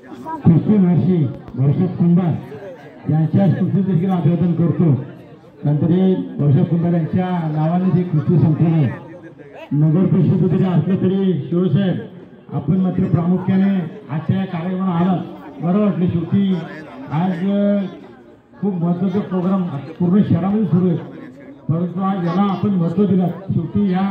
कुस्ती महर्षी भरशत कुंभार यांच्या कुस्ती देखील अभिवादन करतो. नंतर हे भरशत कुंभार यांच्या नावाने जे कुस्ती संकुल आहे नगर परिषद जरी असलं तरी शिवसाहेब आपण मात्र प्रामुख्याने आजच्या या कार्यक्रमाला आलात बरं वाटलं. शेवटी आज खूप महत्त्वाचा प्रोग्राम पूर्ण शहरामध्ये सुरू आहे, परंतु आज याला आपण महत्त्व दिलं. शेवटी या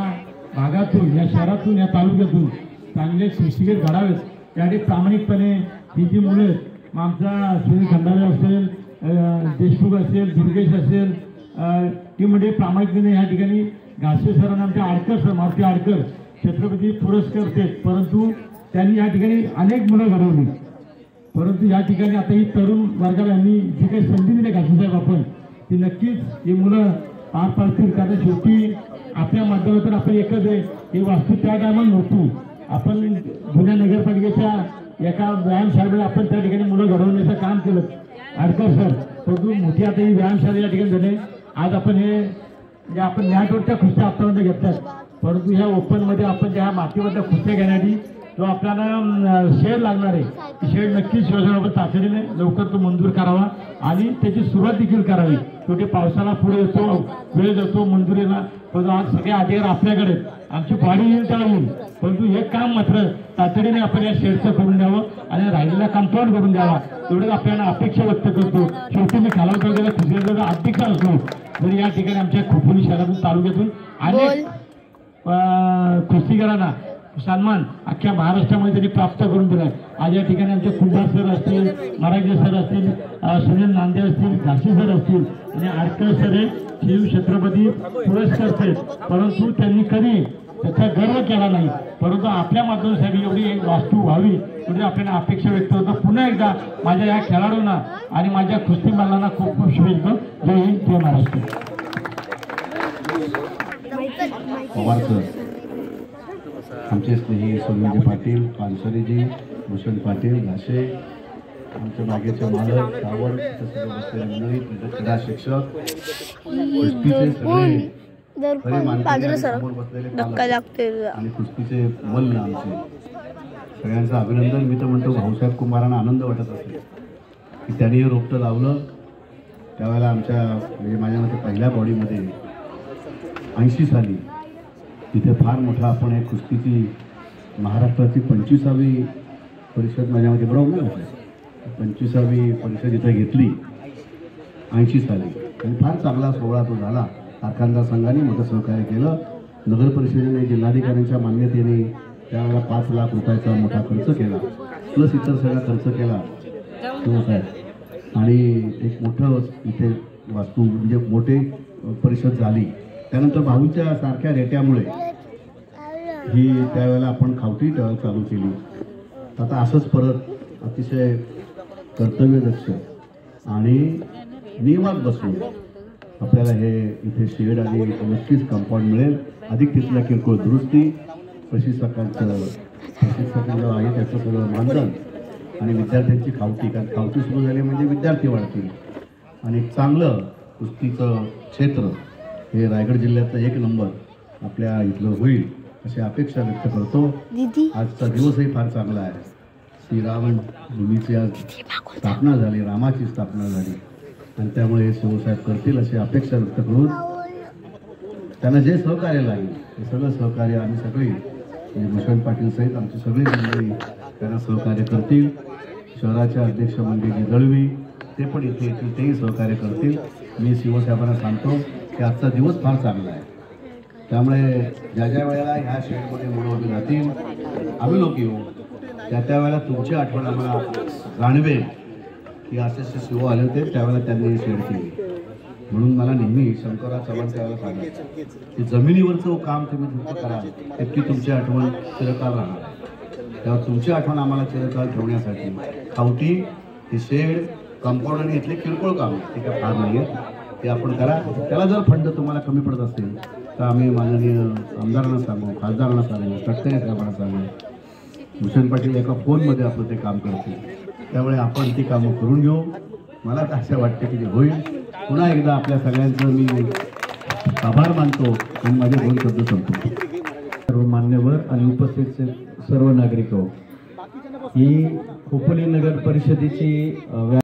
भागातून या शहरातून या तालुक्यातून चांगले कुस्तीगीर घडावेत यासाठी प्रामाणिकपणे ही जी मुलं आहेत, मग आमचा सुनील खंडारे असेल, देशमुख असेल, दुर्गेश असेल, टीममध्ये प्रामाणिकपणे या ठिकाणी घासे सर आणि आमच्या आडकर सर मारुती आडकर छत्रपती पुरस्कार देत, परंतु त्यांनी या ठिकाणी अनेक मुलं घडवली. परंतु या ठिकाणी आता ही तरुण वर्गाला यांनी जी काही संधी दिली घासे साहेब आपण ती नक्कीच ही मुलं पार पाडतील. कारण शेवटी आपल्या माध्यमातून आपण एकच आहे ही वास्तू त्या टायमाला नव्हती. आपण जुन्या नगरपालिकेच्या एका व्यायामशाळेमध्ये आपण त्या ठिकाणी मुलं घडवण्याचं काम केलं आडकर सर, परंतु मोठी आता ही व्यायामशाळा या ठिकाणी झाली. आज आपण हे जे आपण मॅटवरच्या कुस्त्या आतापर्यंत घेतात, परंतु ह्या ओपनमध्ये आपण ज्या मातीवरच्या कुस्त्या घेण्यासाठी जो आपल्याला शेड लागणार आहे ती शेड नक्कीच शिवसेना तातडीने लवकर तो मंजूर करावा आणि त्याची सुरुवात देखील करावी. शेवटी पावसाला पुढे येतो, वेळ जातो मंजुरीला, परंतु आज सगळे अधिकार आपल्याकडे आमची बॉडी येईल त्या येईल, परंतु हे काम मात्र तातडीने आपण या शेडचं करून द्यावं आणि राहिलेला कंपाऊंड करून द्यावा एवढंच आपल्याला अपेक्षा व्यक्त करतो. शेवटी मी खालाव तालुक्याला कुस्तीचा अध्यक्ष असतो तरी या ठिकाणी आमच्या खोपोली शहरातून तालुक्यातून अनेक कुस्तीगरांना सन्मान अख्ख्या महाराष्ट्रामध्ये त्यांनी प्राप्त करून दिलाय. आज या ठिकाणी आमचे कुंभार सर असतील, मराठे सर असतील, सुनील नांदे असतील, घाशी सर असतील आणि आडकर सर हे शिव छत्रपती पुरस्कार आहेत, परंतु त्यांनी कधी त्याचा गर्व केला नाही. परंतु आपल्या माध्यमासाठी एवढी एक वास्तू व्हावी एवढी आपल्याला अपेक्षा व्यक्त होतं. पुन्हा एकदा माझ्या या खेळाडूंना आणि माझ्या कुस्ती मल्लांना खूप खूप शुभेच्छा. जय हिंद, जय महाराष्ट्र. पवार सर, आमचे स्नेही सोनजी पाटील, पानसरेजी, भूषण पाटील, घासे, आमच्या बागेचे मालक, सावड, बसलेले मंडळी, क्रीडा शिक्षक, कुस्तीचे सगळे खरे मानकरी समोर बसलेले पालक आणि कुस्तीचे मल्ल आमचे सगळ्यांचं अभिनंदन. मी तर म्हणतो भाऊसाहेब कुंभारांना आनंद वाटत असेल की त्यांनी हे रोपटं लावलं त्यावेळेला आमच्या म्हणजे माझ्या मते पहिल्या बॉडीमध्ये 80 साली तिथे फार मोठा आपण एक कुस्तीची महाराष्ट्राची 25वी परिषद माझ्यामध्ये बरोबर ना 25वी परिषद इथे घेतली 80 साली आणि फार चांगला सोहळा तो झाला. कारखानदार संघाने मोठं सहकार्य केलं. नगर परिषदेने जिल्हाधिकाऱ्यांच्या मान्यतेने त्यावेळेला 5 लाख रुपयाचा मोठा खर्च केला, प्लस इतर सगळा खर्च केला शिवसाहेब आणि एक मोठं इथे वास्तू म्हणजे मोठे परिषद झाली. त्यानंतर भाऊच्या सारख्या रेट्यामुळे ही त्यावेळेला आपण खावटी टळ चालू केली. आता असंच परत अतिशय कर्तव्यदक्ष आणि नियमात बसून आपल्याला हे इथे शेड आणि नक्कीच कंपाऊंड मिळेल. अधिक तिथल्या किरकोळ दुरुस्ती, प्रशिक्षकांचं जो आहे त्याचं सगळं मानधन आणि विद्यार्थ्यांची खावटी, कारण खावटी सुरू झाली म्हणजे विद्यार्थी वाढतील आणि चांगलं कुस्तीचं क्षेत्र हे रायगड जिल्ह्यातलं 1 नंबर आपल्या इथलं होईल अशी अपेक्षा व्यक्त करतो. आजचा दिवसही फार चांगला आहे. श्रीरामभूमीची आज स्थापना झाली, रामाची स्थापना झाली आणि त्यामुळे शिवसाहेब करतील अशी अपेक्षा व्यक्त करून त्यांना जे सहकार्य लागेल ते सगळं सहकार्य आम्ही सगळे म्हणजे भूषण पाटील सहित आमची सगळी मंडळी त्यांना सहकार्य करतील. शहराच्या अध्यक्ष मंडळी दळवी ते पण इथे येतील, तेही सहकार्य करतील. मी शिवसाहेबांना सांगतो की आजचा दिवस फार चांगला आहे, त्यामुळे ज्या ज्या वेळेला ह्या शेडमध्ये मुलं उभी राहतील आम्ही लोक येऊ त्या वेळेला तुमची आठवण आम्हाला जाणवेल की असे शिव आले होते त्यावेळेला त्यांनी शेड केली. म्हणून मला नेहमी शंकरराव चव्हाण त्यावेळेला सांगायचं की जमिनीवरचं काम तुम्ही तुमचं कराल तितकी तुमची आठवण चिरकाल राहणार. तेव्हा तुमची आठवण आम्हाला चिरकाल ठेवण्यासाठी खावटी हे शेड कंपाऊंड आणि इथले किरकोळ काम ते काय फार नाही आहे, ते आपण करा. त्याला जर फंड तुम्हाला कमी पडत असेल तर आम्ही माननीय आमदारांना सांगू, खासदारांना सांगू, तटकरे साहेबांना सांगू. भूषण पाटील एका फोनमध्ये आपलं ते काम करतील, त्यामुळे आपण ती कामं करून घेऊ. मला तर असं वाटतं की ते होईल. पुन्हा एकदा आपल्या सगळ्यांचं मी आभार मानतो आणि माझे 2 शब्द संपतो. सर्व मान्यवर आणि उपस्थित सर्व नागरिक ही खोपोली नगर परिषदेची